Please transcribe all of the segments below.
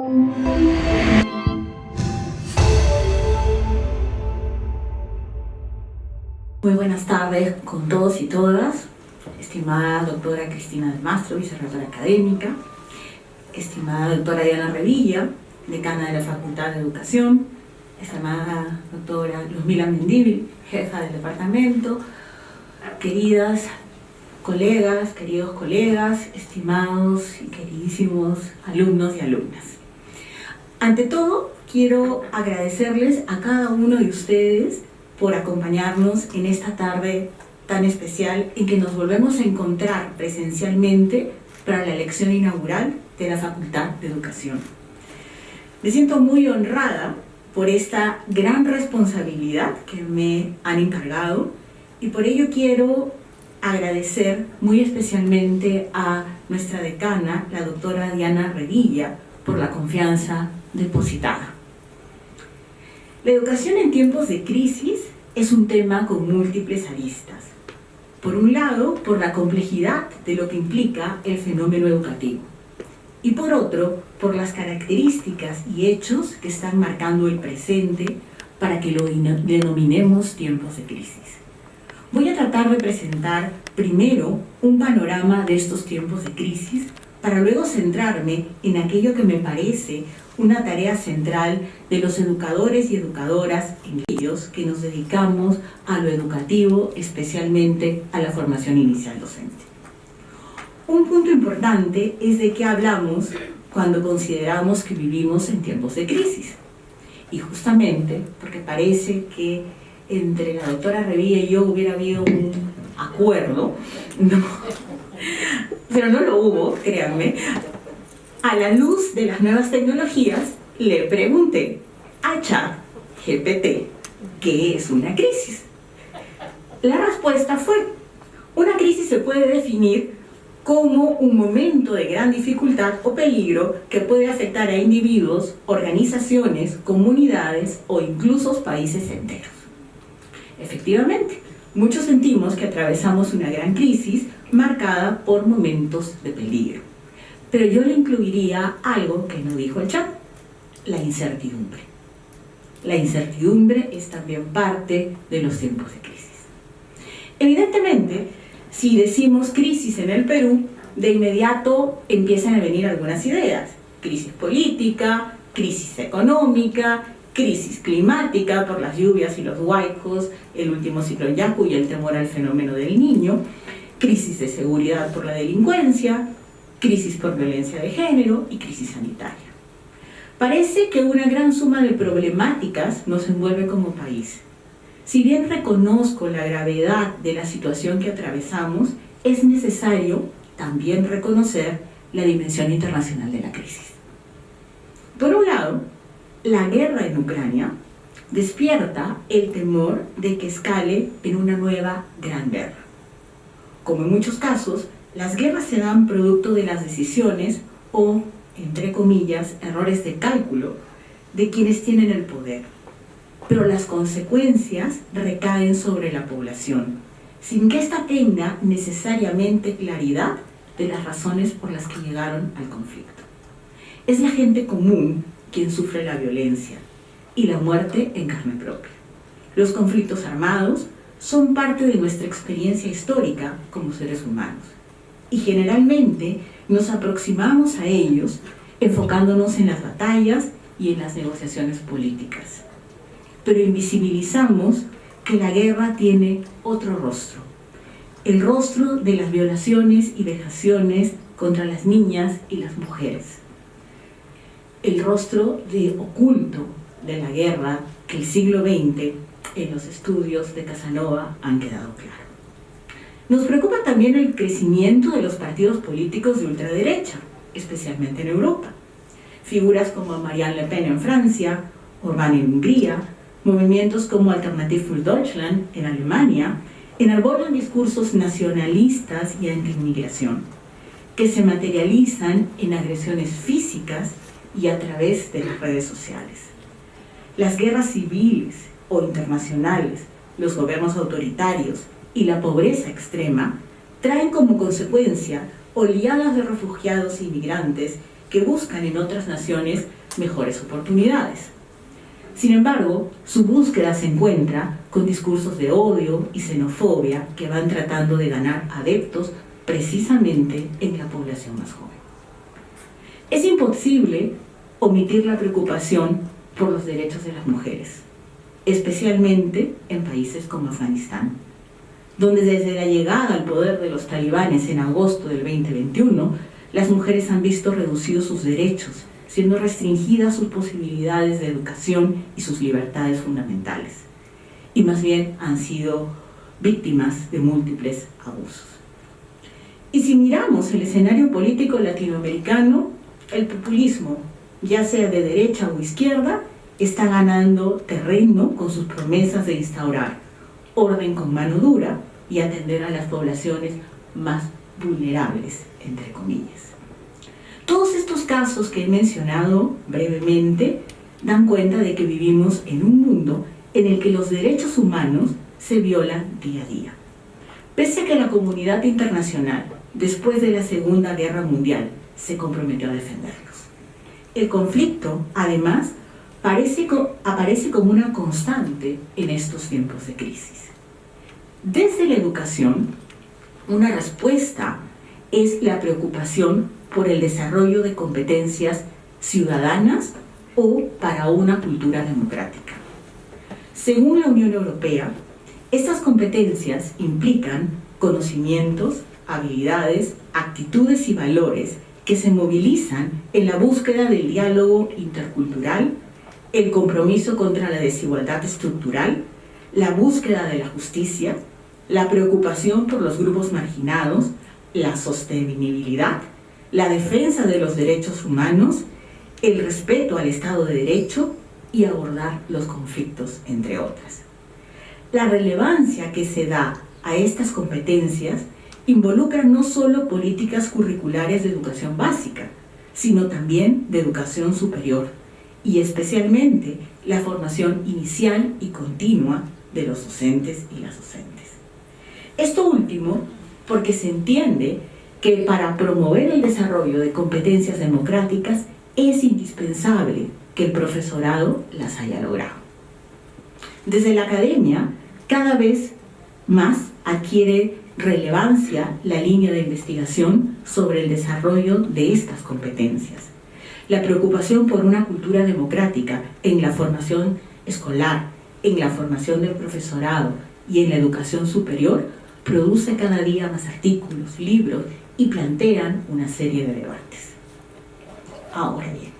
Muy buenas tardes con todos y todas, estimada doctora Cristina del Mastro, vicerrectora académica, estimada doctora Diana Revilla, decana de la Facultad de Educación, estimada doctora Luzmila Mendívil, jefa del departamento, queridas colegas, queridos colegas, estimados y queridísimos alumnos y alumnas. Ante todo, quiero agradecerles a cada uno de ustedes por acompañarnos en esta tarde tan especial en que nos volvemos a encontrar presencialmente para la lección inaugural de la Facultad de Educación. Me siento muy honrada por esta gran responsabilidad que me han encargado y por ello quiero agradecer muy especialmente a nuestra decana, la doctora Diana Revilla, por la confianza depositada. La educación en tiempos de crisis es un tema con múltiples aristas. Por un lado, por la complejidad de lo que implica el fenómeno educativo. Y por otro, por las características y hechos que están marcando el presente para que lo denominemos tiempos de crisis. Voy a tratar de presentar primero un panorama de estos tiempos de crisis para luego centrarme en aquello que me parece una tarea central de los educadores y educadoras en ellos que nos dedicamos a lo educativo, especialmente a la formación inicial docente. Un punto importante es de qué hablamos cuando consideramos que vivimos en tiempos de crisis. Y justamente porque parece que entre la doctora Revilla y yo hubiera habido un acuerdo, no, pero no lo hubo, créanme. A la luz de las nuevas tecnologías, le pregunté a ChatGPT ¿qué es una crisis? La respuesta fue: una crisis se puede definir como un momento de gran dificultad o peligro que puede afectar a individuos, organizaciones, comunidades o incluso países enteros. Efectivamente, muchos sentimos que atravesamos una gran crisis marcada por momentos de peligro. Pero yo le incluiría algo que no dijo el chat: la incertidumbre. La incertidumbre es también parte de los tiempos de crisis. Evidentemente, si decimos crisis en el Perú, de inmediato empiezan a venir algunas ideas. Crisis política, crisis económica, crisis climática por las lluvias y los huaicos, el último ciclón Yaku y el temor al fenómeno del Niño, crisis de seguridad por la delincuencia, crisis por violencia de género y crisis sanitaria. Parece que una gran suma de problemáticas nos envuelve como país. Si bien reconozco la gravedad de la situación que atravesamos, es necesario también reconocer la dimensión internacional de la crisis. Por un lado, la guerra en Ucrania despierta el temor de que escale en una nueva gran guerra. Como en muchos casos, las guerras se dan producto de las decisiones o, entre comillas, errores de cálculo de quienes tienen el poder. Pero las consecuencias recaen sobre la población, sin que ésta tenga necesariamente claridad de las razones por las que llegaron al conflicto. Es la gente común quien sufre la violencia y la muerte en carne propia. Los conflictos armados son parte de nuestra experiencia histórica como seres humanos y generalmente nos aproximamos a ellos enfocándonos en las batallas y en las negociaciones políticas. Pero invisibilizamos que la guerra tiene otro rostro, el rostro de las violaciones y vejaciones contra las niñas y las mujeres, el rostro oculto de la guerra que el siglo XX en los estudios de Casanova han quedado claro. Nos preocupa también el crecimiento de los partidos políticos de ultraderecha, especialmente en Europa. Figuras como Marianne Le Pen en Francia, Orbán en Hungría, movimientos como Alternative für Deutschland en Alemania, enarbolan discursos nacionalistas y anti-inmigración, que se materializan en agresiones físicas y a través de las redes sociales. Las guerras civiles o internacionales, los gobiernos autoritarios y la pobreza extrema traen como consecuencia oleadas de refugiados e inmigrantes que buscan en otras naciones mejores oportunidades. Sin embargo, su búsqueda se encuentra con discursos de odio y xenofobia que van tratando de ganar adeptos precisamente en la población más joven. Es imposible omitir la preocupación por los derechos de las mujeres, especialmente en países como Afganistán, donde desde la llegada al poder de los talibanes en agosto del 2021, las mujeres han visto reducidos sus derechos, siendo restringidas sus posibilidades de educación y sus libertades fundamentales, y más bien han sido víctimas de múltiples abusos. Y si miramos el escenario político latinoamericano, el populismo, ya sea de derecha o izquierda, está ganando terreno con sus promesas de instaurar orden con mano dura y atender a las poblaciones más vulnerables, entre comillas. Todos estos casos que he mencionado brevemente dan cuenta de que vivimos en un mundo en el que los derechos humanos se violan día a día. Pese a que la comunidad internacional, después de la Segunda Guerra Mundial, se comprometió a defenderlos. El conflicto, además, aparece como una constante en estos tiempos de crisis. Desde la educación, una respuesta es la preocupación por el desarrollo de competencias ciudadanas o para una cultura democrática. Según la Unión Europea, estas competencias implican conocimientos, habilidades, actitudes y valores que se movilizan en la búsqueda del diálogo intercultural, el compromiso contra la desigualdad estructural, la búsqueda de la justicia, la preocupación por los grupos marginados, la sostenibilidad, la defensa de los derechos humanos, el respeto al Estado de Derecho y abordar los conflictos, entre otras. La relevancia que se da a estas competencias involucra no solo políticas curriculares de educación básica, sino también de educación superior, y especialmente la formación inicial y continua de los docentes y las docentes. Esto último porque se entiende que para promover el desarrollo de competencias democráticas es indispensable que el profesorado las haya logrado. Desde la academia, cada vez más adquiere relevancia la línea de investigación sobre el desarrollo de estas competencias. La preocupación por una cultura democrática en la formación escolar, en la formación del profesorado y en la educación superior produce cada día más artículos, libros y plantean una serie de debates. Ahora bien,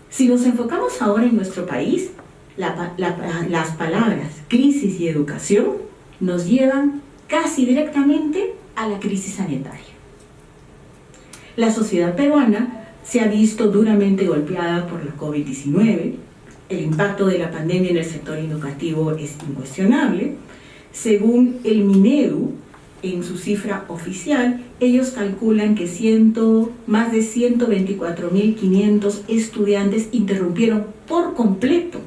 si nos enfocamos ahora en nuestro país, las palabras crisis y educación nos llevan casi directamente a la crisis sanitaria. La sociedad peruana se ha visto duramente golpeada por la COVID-19. El impacto de la pandemia en el sector educativo es incuestionable. Según el Minedu, en su cifra oficial, ellos calculan que más de 124.500 estudiantes interrumpieron por completo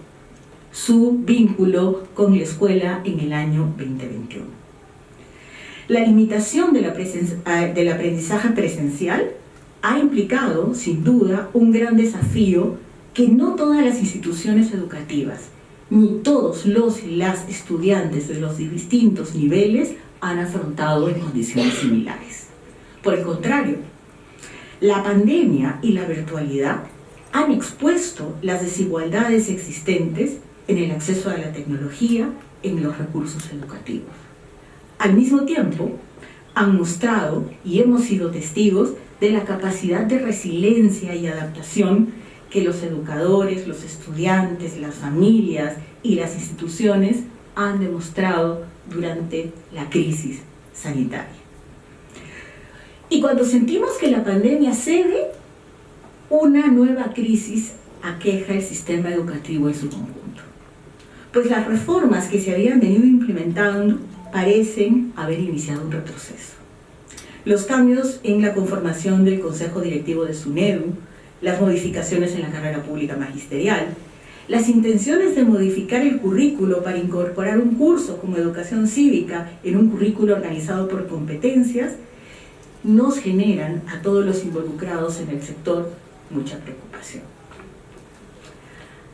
su vínculo con la escuela en el año 2021. La limitación del aprendizaje presencial ha implicado, sin duda, un gran desafío que no todas las instituciones educativas, ni todos los y las estudiantes de los distintos niveles han afrontado en condiciones similares. Por el contrario, la pandemia y la virtualidad han expuesto las desigualdades existentes en el acceso a la tecnología, en los recursos educativos. Al mismo tiempo, han mostrado y hemos sido testigos de la capacidad de resiliencia y adaptación que los educadores, los estudiantes, las familias y las instituciones han demostrado durante la crisis sanitaria. Y cuando sentimos que la pandemia cede, una nueva crisis aqueja el sistema educativo en su conjunto. Pues las reformas que se habían venido implementando parecen haber iniciado un retroceso. Los cambios en la conformación del Consejo Directivo de SUNEDU, las modificaciones en la carrera pública magisterial, las intenciones de modificar el currículo para incorporar un curso como educación cívica en un currículo organizado por competencias, nos generan a todos los involucrados en el sector mucha preocupación.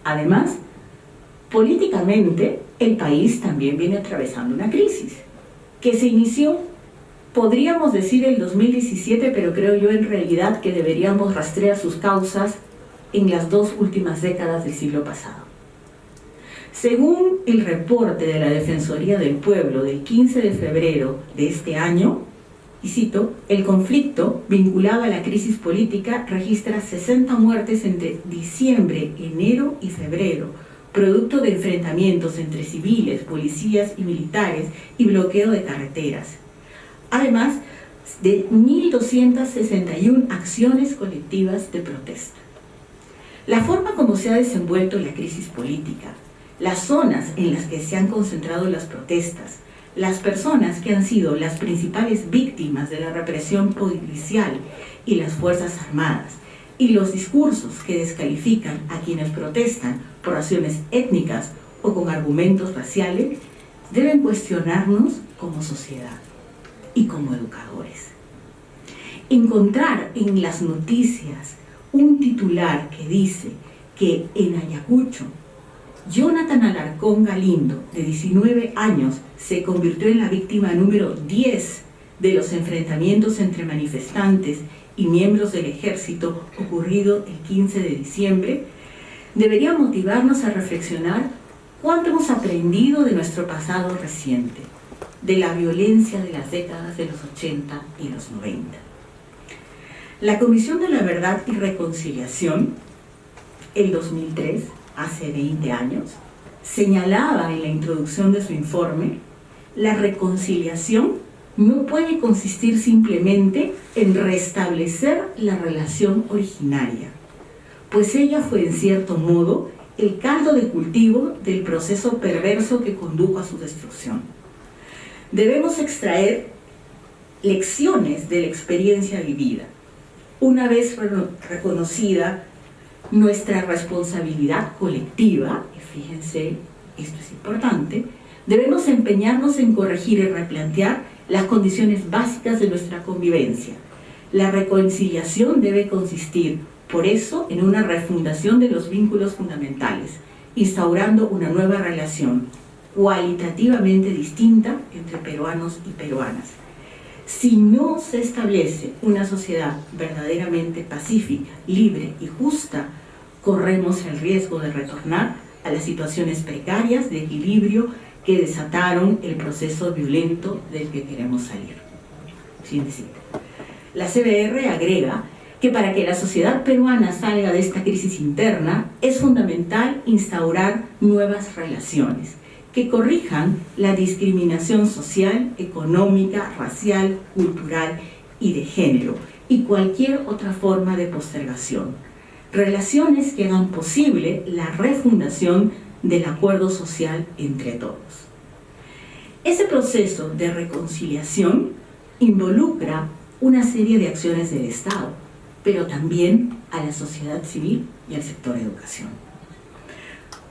Además, políticamente, el país también viene atravesando una crisis que se inició, podríamos decir, en 2017, pero creo yo en realidad que deberíamos rastrear sus causas en las 2 últimas décadas del siglo pasado. Según el reporte de la Defensoría del Pueblo del 15 de febrero de este año, y cito, el conflicto vinculado a la crisis política registra 60 muertes entre diciembre, enero y febrero, producto de enfrentamientos entre civiles, policías y militares y bloqueo de carreteras. Además de 1.261 acciones colectivas de protesta. La forma como se ha desenvuelto la crisis política, las zonas en las que se han concentrado las protestas, las personas que han sido las principales víctimas de la represión policial y las Fuerzas Armadas, y los discursos que descalifican a quienes protestan por razones étnicas o con argumentos raciales, deben cuestionarnos como sociedad y como educadores. Encontrar en las noticias un titular que dice que en Ayacucho Jonathan Alarcón Galindo, de 19 años, se convirtió en la víctima número 10 de los enfrentamientos entre manifestantes y miembros del ejército ocurrido el 15 de diciembre, debería motivarnos a reflexionar cuánto hemos aprendido de nuestro pasado reciente, de la violencia de las décadas de los 80 y los 90. La Comisión de la Verdad y Reconciliación, el 2003, hace 20 años, señalaba en la introducción de su informe: la reconciliación no puede consistir simplemente en restablecer la relación originaria, pues ella fue en cierto modo el caldo de cultivo del proceso perverso que condujo a su destrucción. Debemos extraer lecciones de la experiencia vivida. Una vez reconocida nuestra responsabilidad colectiva, y fíjense, esto es importante, debemos empeñarnos en corregir y replantear las condiciones básicas de nuestra convivencia. La reconciliación debe consistir, por eso, en una refundación de los vínculos fundamentales, instaurando una nueva relación cualitativamente distinta entre peruanos y peruanas. Si no se establece una sociedad verdaderamente pacífica, libre y justa, corremos el riesgo de retornar a las situaciones precarias de equilibrio que desataron el proceso violento del que queremos salir. Sin decir. La CBR agrega que para que la sociedad peruana salga de esta crisis interna es fundamental instaurar nuevas relaciones que corrijan la discriminación social, económica, racial, cultural y de género, y cualquier otra forma de postergación. Relaciones que hagan posible la refundación del acuerdo social entre todos. Ese proceso de reconciliación involucra una serie de acciones del Estado, pero también a la sociedad civil y al sector educación.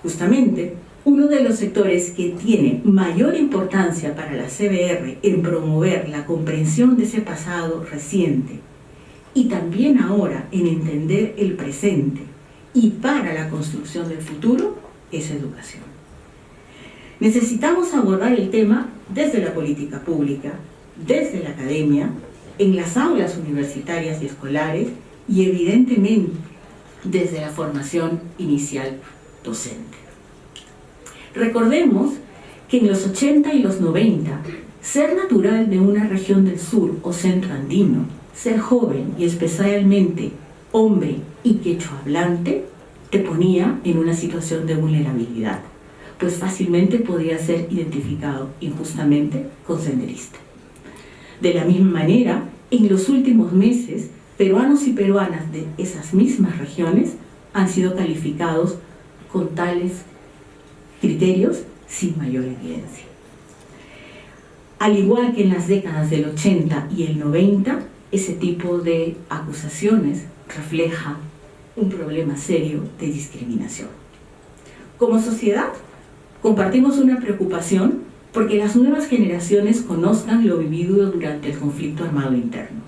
Justamente, uno de los sectores que tiene mayor importancia para la CBR en promover la comprensión de ese pasado reciente y también ahora en entender el presente y para la construcción del futuro es educación. Necesitamos abordar el tema desde la política pública, desde la academia, en las aulas universitarias y escolares y evidentemente desde la formación inicial docente. Recordemos que en los 80 y los 90, ser natural de una región del sur o centro andino, ser joven y especialmente hombre y quechua hablante, te ponía en una situación de vulnerabilidad, pues fácilmente podía ser identificado injustamente con senderista. De la misma manera, en los últimos meses, peruanos y peruanas de esas mismas regiones han sido calificados con tales criterios sin mayor evidencia. Al igual que en las décadas del 80 y el 90, ese tipo de acusaciones refleja un problema serio de discriminación. Como sociedad, compartimos una preocupación porque las nuevas generaciones conozcan lo vivido durante el conflicto armado interno.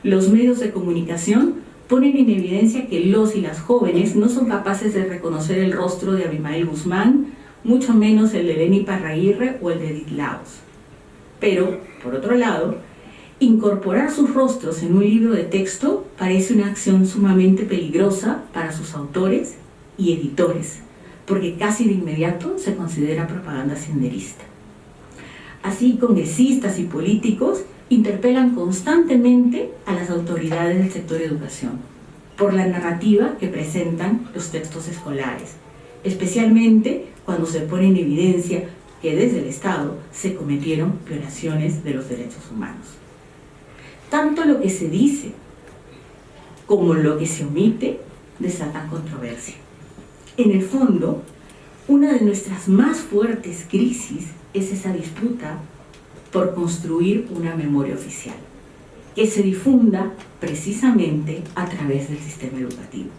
Los medios de comunicación ponen en evidencia que los y las jóvenes no son capaces de reconocer el rostro de Abimael Guzmán, mucho menos el de Eleni Parraguirre o el de Edith Laos. Pero, por otro lado, incorporar sus rostros en un libro de texto parece una acción sumamente peligrosa para sus autores y editores, porque casi de inmediato se considera propaganda senderista. Así, congresistas y políticos interpelan constantemente a las autoridades del sector educación por la narrativa que presentan los textos escolares, especialmente cuando se pone en evidencia que desde el Estado se cometieron violaciones de los derechos humanos. Tanto lo que se dice como lo que se omite desatan controversia. En el fondo, una de nuestras más fuertes crisis es esa disputa por construir una memoria oficial, que se difunda precisamente a través del sistema educativo.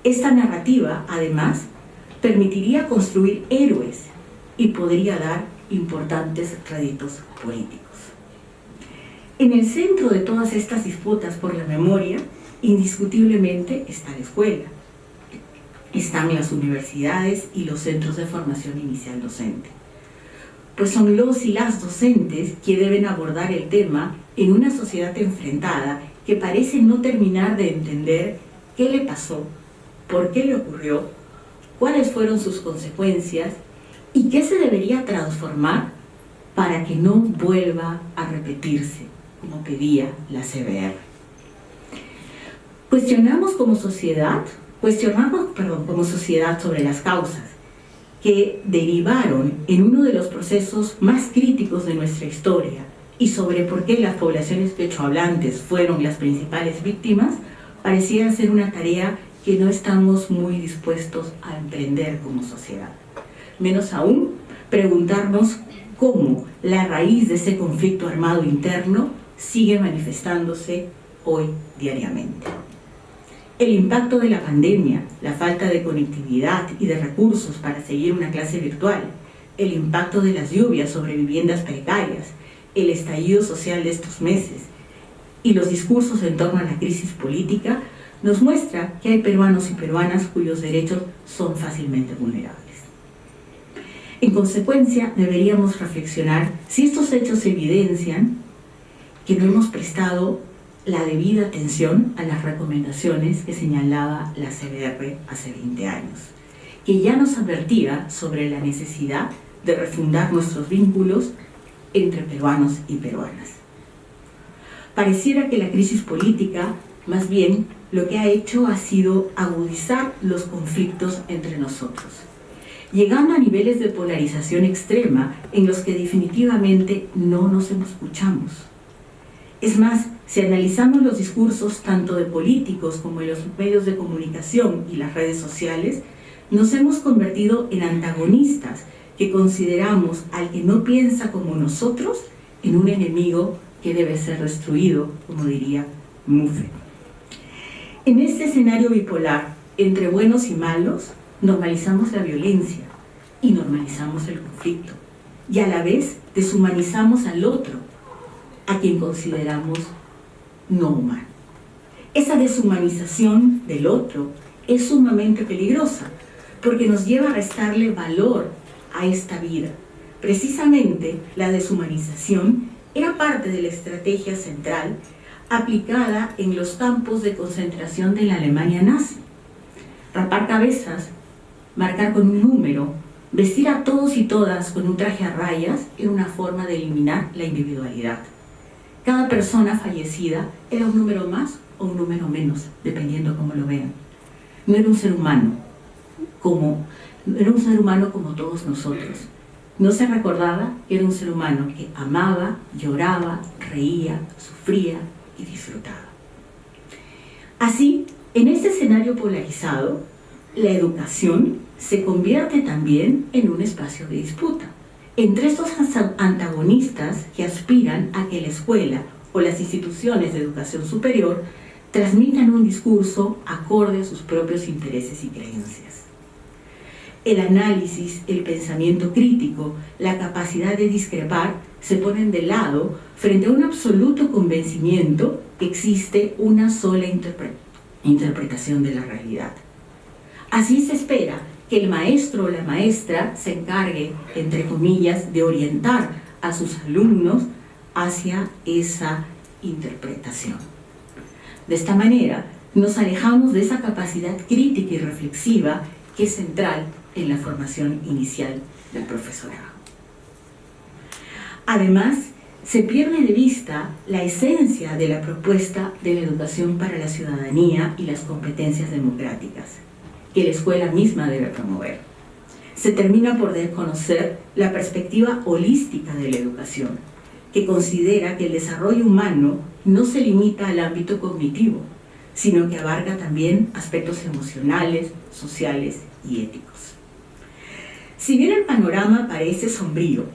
Esta narrativa, además, permitiría construir héroes y podría dar importantes réditos políticos. En el centro de todas estas disputas por la memoria, indiscutiblemente está la escuela. Están las universidades y los centros de formación inicial docente, pues son los y las docentes que deben abordar el tema en una sociedad enfrentada que parece no terminar de entender qué le pasó, por qué le ocurrió, cuáles fueron sus consecuencias y qué se debería transformar para que no vuelva a repetirse, como pedía la CBR. Cuestionamos como sociedad sobre las causas que derivaron en uno de los procesos más críticos de nuestra historia y sobre por qué las poblaciones quechohablantes fueron las principales víctimas, pareciera ser una tarea que no estamos muy dispuestos a emprender como sociedad. Menos aún, preguntarnos cómo la raíz de ese conflicto armado interno sigue manifestándose hoy diariamente. El impacto de la pandemia, la falta de conectividad y de recursos para seguir una clase virtual, el impacto de las lluvias sobre viviendas precarias, el estallido social de estos meses y los discursos en torno a la crisis política nos muestra que hay peruanos y peruanas cuyos derechos son fácilmente vulnerables. En consecuencia, deberíamos reflexionar si estos hechos evidencian que no hemos prestado la debida atención a las recomendaciones que señalaba la CBR hace 20 años, que ya nos advertía sobre la necesidad de refundar nuestros vínculos entre peruanos y peruanas. Pareciera que la crisis política, más bien, lo que ha hecho ha sido agudizar los conflictos entre nosotros, llegando a niveles de polarización extrema en los que definitivamente no nos escuchamos. Es más, si analizamos los discursos tanto de políticos como de los medios de comunicación y las redes sociales, nos hemos convertido en antagonistas que consideramos al que no piensa como nosotros en un enemigo que debe ser destruido, como diría Muffe. En este escenario bipolar, entre buenos y malos, normalizamos la violencia y normalizamos el conflicto, y a la vez deshumanizamos al otro, a quien consideramos no humano. Esa deshumanización del otro es sumamente peligrosa porque nos lleva a restarle valor a esta vida. Precisamente la deshumanización era parte de la estrategia central aplicada en los campos de concentración de la Alemania nazi. Rapar cabezas, marcar con un número, vestir a todos y todas con un traje a rayas era una forma de eliminar la individualidad. Cada persona fallecida era un número más o un número menos, dependiendo cómo lo vean. No era un ser humano como todos nosotros. No se recordaba que era un ser humano que amaba, lloraba, reía, sufría y disfrutaba. Así, en este escenario polarizado, la educación se convierte también en un espacio de disputa entre estos antagonistas que aspiran a que la escuela o las instituciones de educación superior transmitan un discurso acorde a sus propios intereses y creencias. El análisis, el pensamiento crítico, la capacidad de discrepar se ponen de lado frente a un absoluto convencimiento que existe una sola interpretación de la realidad. Así se espera que el maestro o la maestra se encargue, entre comillas, de orientar a sus alumnos hacia esa interpretación. De esta manera, nos alejamos de esa capacidad crítica y reflexiva que es central en la formación inicial del profesorado. Además, se pierde de vista la esencia de la propuesta de la educación para la ciudadanía y las competencias democráticas, que la escuela misma debe promover. Se termina por desconocer la perspectiva holística de la educación, que considera que el desarrollo humano no se limita al ámbito cognitivo, sino que abarca también aspectos emocionales, sociales y éticos. Si bien el panorama parece sombrío,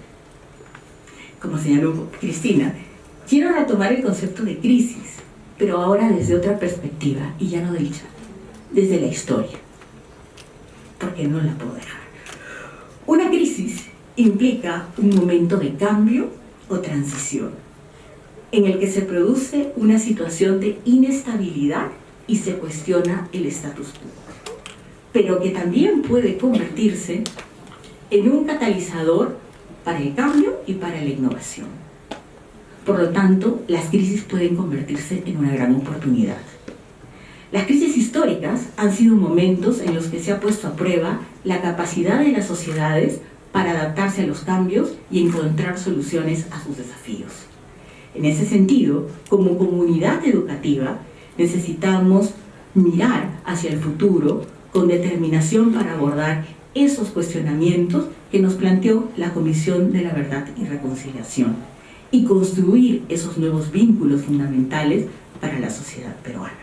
como señaló Cristina, quiero retomar el concepto de crisis, pero ahora desde otra perspectiva, y ya no del chat, desde la historia, porque no la puedo dejar. Una crisis implica un momento de cambio o transición, en el que se produce una situación de inestabilidad y se cuestiona el status quo, pero que también puede convertirse en un catalizador para el cambio y para la innovación. Por lo tanto, las crisis pueden convertirse en una gran oportunidad. Las crisis históricas han sido momentos en los que se ha puesto a prueba la capacidad de las sociedades para adaptarse a los cambios y encontrar soluciones a sus desafíos. En ese sentido, como comunidad educativa, necesitamos mirar hacia el futuro con determinación para abordar esos cuestionamientos que nos planteó la Comisión de la Verdad y Reconciliación y construir esos nuevos vínculos fundamentales para la sociedad peruana.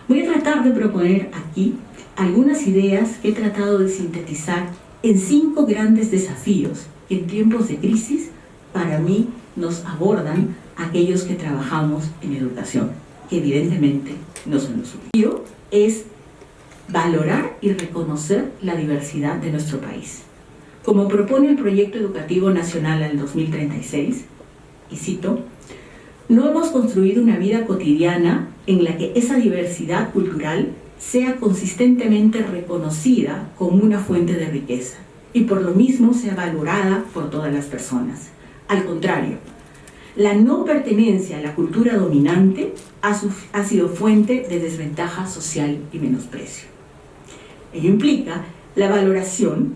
Voy a tratar de proponer aquí algunas ideas que he tratado de sintetizar en 5 grandes desafíos que en tiempos de crisis para mí nos abordan aquellos que trabajamos en educación, que evidentemente no son los únicos. Es valorar y reconocer la diversidad de nuestro país. Como propone el Proyecto Educativo Nacional al 2036, y cito, no hemos construido una vida cotidiana en la que esa diversidad cultural sea consistentemente reconocida como una fuente de riqueza y por lo mismo sea valorada por todas las personas. Al contrario, la no pertenencia a la cultura dominante ha sido fuente de desventaja social y menosprecio. Ello implica la valoración,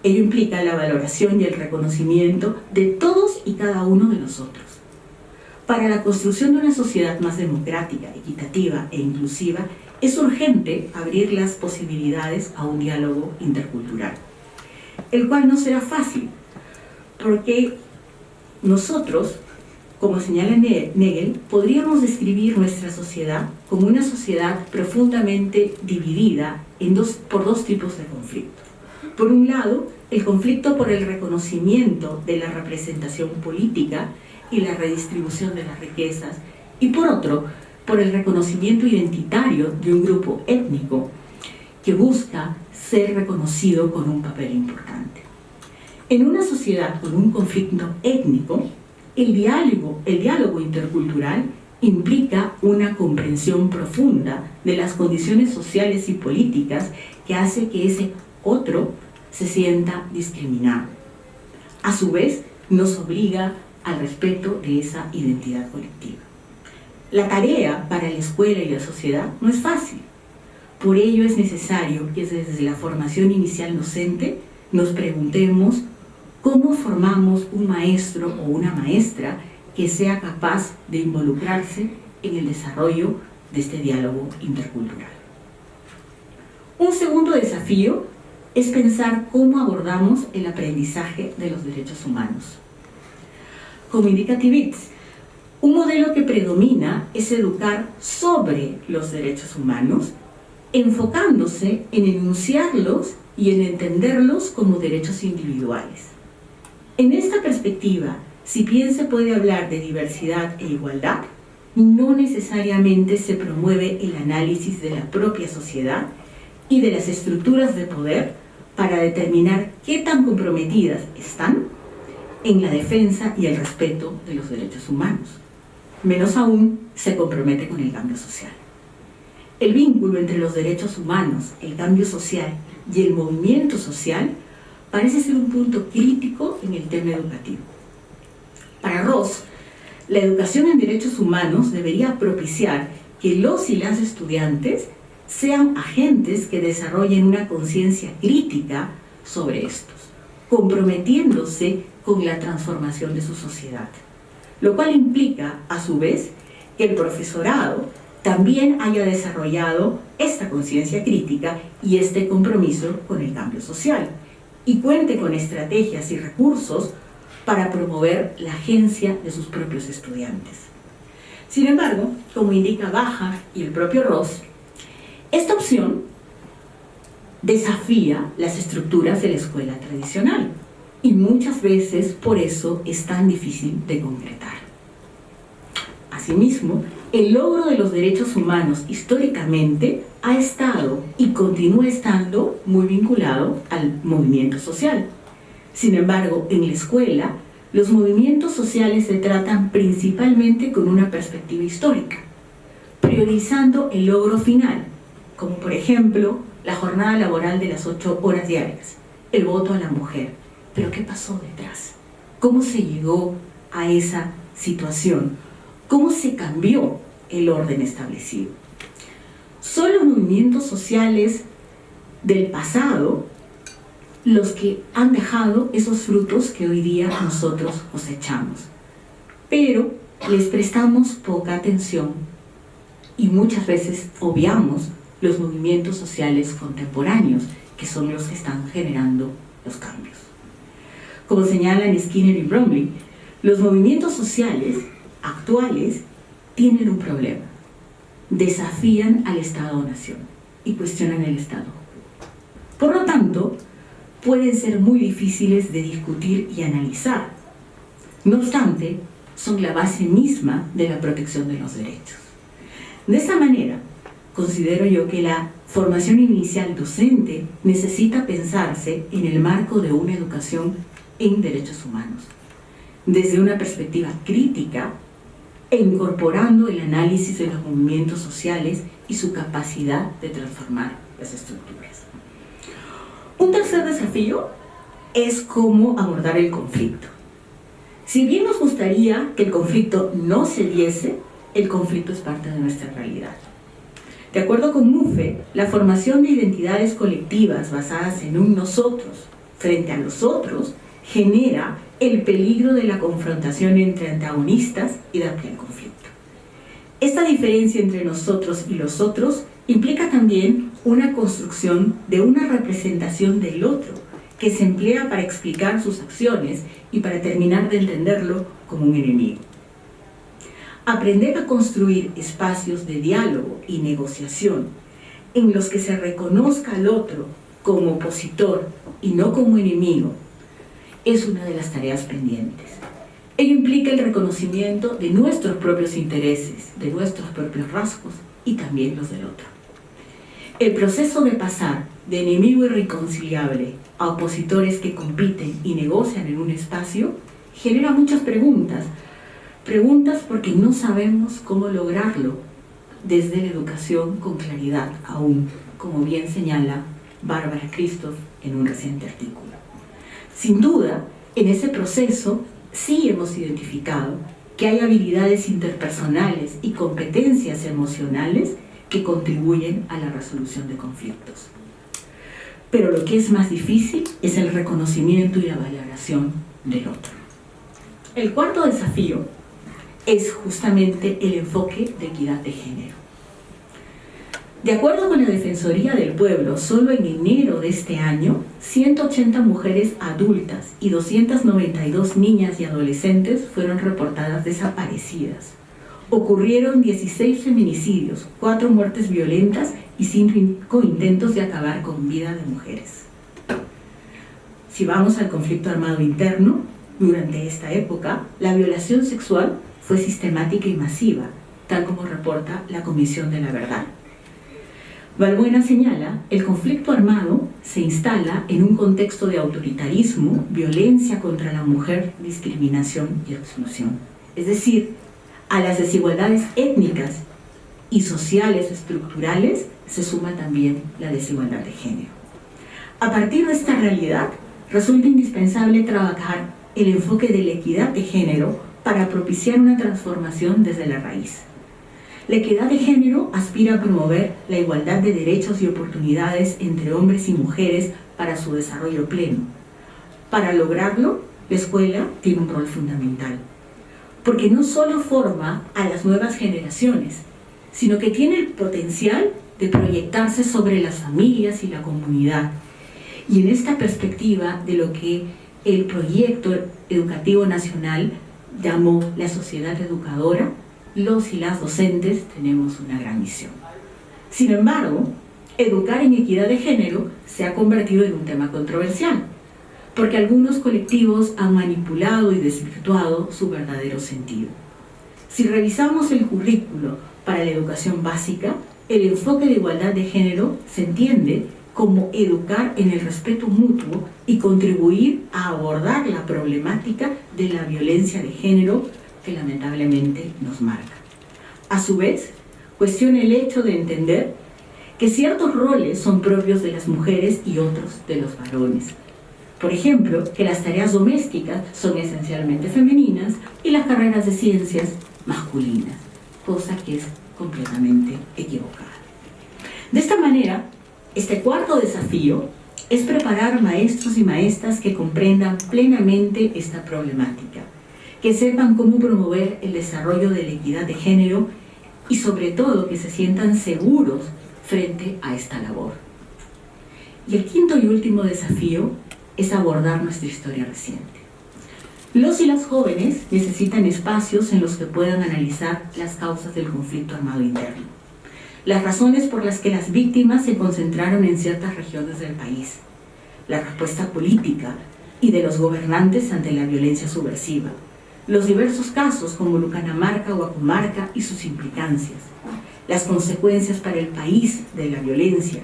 ello implica la valoración y el reconocimiento de todos y cada uno de nosotros. Para la construcción de una sociedad más democrática, equitativa e inclusiva, es urgente abrir las posibilidades a un diálogo intercultural, el cual no será fácil, porque nosotros, como señala Nagel, podríamos describir nuestra sociedad como una sociedad profundamente dividida por dos tipos de conflicto. Por un lado, el conflicto por el reconocimiento de la representación política y la redistribución de las riquezas, y por otro, por el reconocimiento identitario de un grupo étnico que busca ser reconocido con un papel importante. En una sociedad con un conflicto étnico, el diálogo intercultural implica una comprensión profunda de las condiciones sociales y políticas que hace que ese otro se sienta discriminado. A su vez, nos obliga al respeto de esa identidad colectiva. La tarea para la escuela y la sociedad no es fácil. Por ello es necesario que desde la formación inicial docente nos preguntemos cómo formamos un maestro o una maestra que sea capaz de involucrarse en el desarrollo de este diálogo intercultural. Un segundo desafío es pensar cómo abordamos el aprendizaje de los derechos humanos. Como indica Tibbits, un modelo que predomina es educar sobre los derechos humanos, enfocándose en enunciarlos y en entenderlos como derechos individuales. En esta perspectiva, si bien se puede hablar de diversidad e igualdad, no necesariamente se promueve el análisis de la propia sociedad y de las estructuras de poder para determinar qué tan comprometidas están en la defensa y el respeto de los derechos humanos. Menos aún se compromete con el cambio social. El vínculo entre los derechos humanos, el cambio social y el movimiento social parece ser un punto crítico en el tema educativo. Para Ross, la educación en derechos humanos debería propiciar que los y las estudiantes sean agentes que desarrollen una conciencia crítica sobre estos, comprometiéndose con la transformación de su sociedad, lo cual implica, a su vez, que el profesorado también haya desarrollado esta conciencia crítica y este compromiso con el cambio social, y cuente con estrategias y recursos para promover la agencia de sus propios estudiantes. Sin embargo, como indica Baja y el propio Ross, esta opción desafía las estructuras de la escuela tradicional y muchas veces por eso es tan difícil de concretar. Asimismo, el logro de los derechos humanos históricamente ha estado y continúa estando muy vinculado al movimiento social. Sin embargo, en la escuela, los movimientos sociales se tratan principalmente con una perspectiva histórica, priorizando el logro final, como por ejemplo la jornada laboral de las 8 horas diarias, el voto a la mujer. Pero ¿qué pasó detrás? ¿Cómo se llegó a esa situación? ¿Cómo se cambió el orden establecido? Son los movimientos sociales del pasado los que han dejado esos frutos que hoy día nosotros cosechamos. Pero les prestamos poca atención y muchas veces obviamos los movimientos sociales contemporáneos, que son los que están generando los cambios. Como señalan Skinner y Bromley, los movimientos sociales actuales tienen un problema. Desafían al Estado-nación y cuestionan el Estado. Por lo tanto, pueden ser muy difíciles de discutir y analizar. No obstante, son la base misma de la protección de los derechos. De esta manera, considero yo que la formación inicial docente necesita pensarse en el marco de una educación en derechos humanos, desde una perspectiva crítica e incorporando el análisis de los movimientos sociales y su capacidad de transformar las estructuras. Un tercer desafío es cómo abordar el conflicto. Si bien nos gustaría que el conflicto no se diese, el conflicto es parte de nuestra realidad. De acuerdo con Muffe, la formación de identidades colectivas basadas en un nosotros frente a los otros genera el peligro de la confrontación entre antagonistas y de ampliar conflicto. Esta diferencia entre nosotros y los otros implica también una construcción de una representación del otro que se emplea para explicar sus acciones y para terminar de entenderlo como un enemigo. Aprender a construir espacios de diálogo y negociación en los que se reconozca al otro como opositor y no como enemigo es una de las tareas pendientes. Ello implica el reconocimiento de nuestros propios intereses, de nuestros propios rasgos y también los del otro. El proceso de pasar de enemigo irreconciliable a opositores que compiten y negocian en un espacio genera muchas preguntas porque no sabemos cómo lograrlo desde la educación con claridad aún, como bien señala Bárbara Christoph en un reciente artículo. Sin duda, en ese proceso sí hemos identificado que hay habilidades interpersonales y competencias emocionales que contribuyen a la resolución de conflictos. Pero lo que es más difícil es el reconocimiento y la valoración del otro. El cuarto desafío es justamente el enfoque de equidad de género. De acuerdo con la Defensoría del Pueblo, solo en enero de este año, 180 mujeres adultas y 292 niñas y adolescentes fueron reportadas desaparecidas. Ocurrieron 16 feminicidios, 4 muertes violentas y 5 intentos de acabar con vida de mujeres. Si vamos al conflicto armado interno, durante esta época, la violación sexual fue sistemática y masiva, tal como reporta la Comisión de la Verdad. Balbuena señala, el conflicto armado se instala en un contexto de autoritarismo, violencia contra la mujer, discriminación y exclusión. Es decir, a las desigualdades étnicas y sociales estructurales, se suma también la desigualdad de género. A partir de esta realidad, resulta indispensable trabajar el enfoque de la equidad de género para propiciar una transformación desde la raíz. La equidad de género aspira a promover la igualdad de derechos y oportunidades entre hombres y mujeres para su desarrollo pleno. Para lograrlo, la escuela tiene un rol fundamental, porque no solo forma a las nuevas generaciones, sino que tiene el potencial de proyectarse sobre las familias y la comunidad. Y en esta perspectiva de lo que el proyecto educativo nacional llamó la sociedad educadora, los y las docentes tenemos una gran misión. Sin embargo, educar en equidad de género se ha convertido en un tema controversial, porque algunos colectivos han manipulado y desvirtuado su verdadero sentido. Si revisamos el currículo para la educación básica, el enfoque de igualdad de género se entiende como educar en el respeto mutuo y contribuir a abordar la problemática de la violencia de género que lamentablemente nos marca. A su vez, cuestiona el hecho de entender que ciertos roles son propios de las mujeres y otros de los varones. Por ejemplo, que las tareas domésticas son esencialmente femeninas y las carreras de ciencias masculinas, cosa que es completamente equivocada. De esta manera, este cuarto desafío es preparar maestros y maestras que comprendan plenamente esta problemática, que sepan cómo promover el desarrollo de la equidad de género y sobre todo que se sientan seguros frente a esta labor. Y el quinto y último desafío es abordar nuestra historia reciente. Los y las jóvenes necesitan espacios en los que puedan analizar las causas del conflicto armado interno, las razones por las que las víctimas se concentraron en ciertas regiones del país, la respuesta política y de los gobernantes ante la violencia subversiva, los diversos casos como Lucanamarca o Apumarca y sus implicancias, las consecuencias para el país de la violencia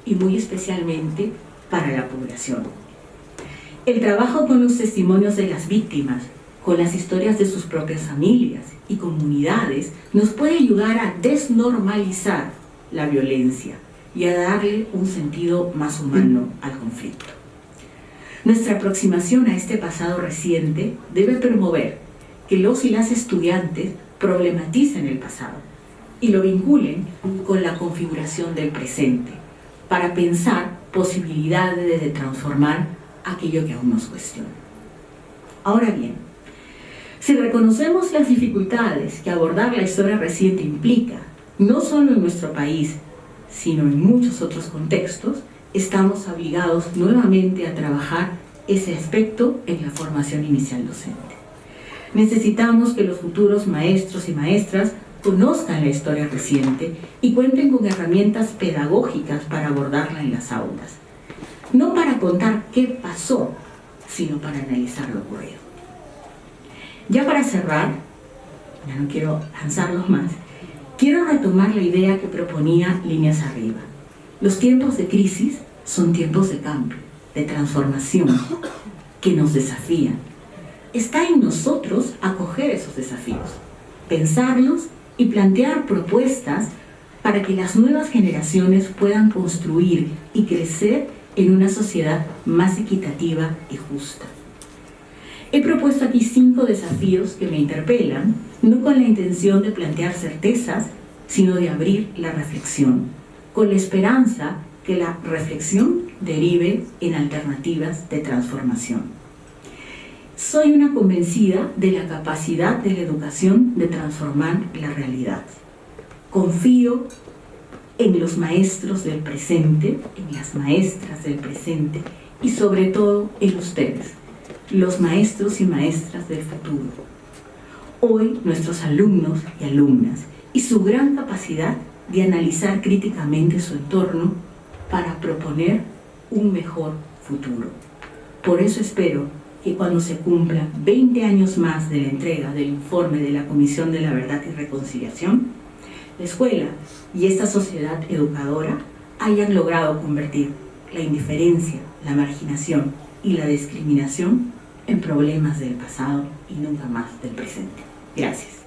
y muy especialmente para la población. El trabajo con los testimonios de las víctimas, con las historias de sus propias familias y comunidades, nos puede ayudar a desnormalizar la violencia y a darle un sentido más humano al conflicto. Nuestra aproximación a este pasado reciente debe promover que los y las estudiantes problematicen el pasado y lo vinculen con la configuración del presente para pensar posibilidades de transformar aquello que aún nos cuestiona. Ahora bien, si reconocemos las dificultades que abordar la historia reciente implica, no solo en nuestro país, sino en muchos otros contextos, estamos obligados nuevamente a trabajar ese aspecto en la formación inicial docente. Necesitamos que los futuros maestros y maestras conozcan la historia reciente y cuenten con herramientas pedagógicas para abordarla en las aulas. No para contar qué pasó, sino para analizar lo ocurrido. Ya para cerrar, ya no quiero cansarlos más, quiero retomar la idea que proponía líneas arriba. Los tiempos de crisis son tiempos de cambio, de transformación, que nos desafían. Está en nosotros acoger esos desafíos, pensarlos y plantear propuestas para que las nuevas generaciones puedan construir y crecer en una sociedad más equitativa y justa. He propuesto aquí 5 desafíos que me interpelan, no con la intención de plantear certezas, sino de abrir la reflexión, con la esperanza que la reflexión derive en alternativas de transformación. Soy una convencida de la capacidad de la educación de transformar la realidad. Confío en los maestros del presente, en las maestras del presente y sobre todo en ustedes, los maestros y maestras del futuro. Hoy nuestros alumnos y alumnas y su gran capacidad de analizar críticamente su entorno para proponer un mejor futuro. Por eso espero que cuando se cumplan 20 años más de la entrega del informe de la Comisión de la Verdad y Reconciliación, la escuela y esta sociedad educadora hayan logrado convertir la indiferencia, la marginación y la discriminación en problemas del pasado y nunca más del presente. Gracias.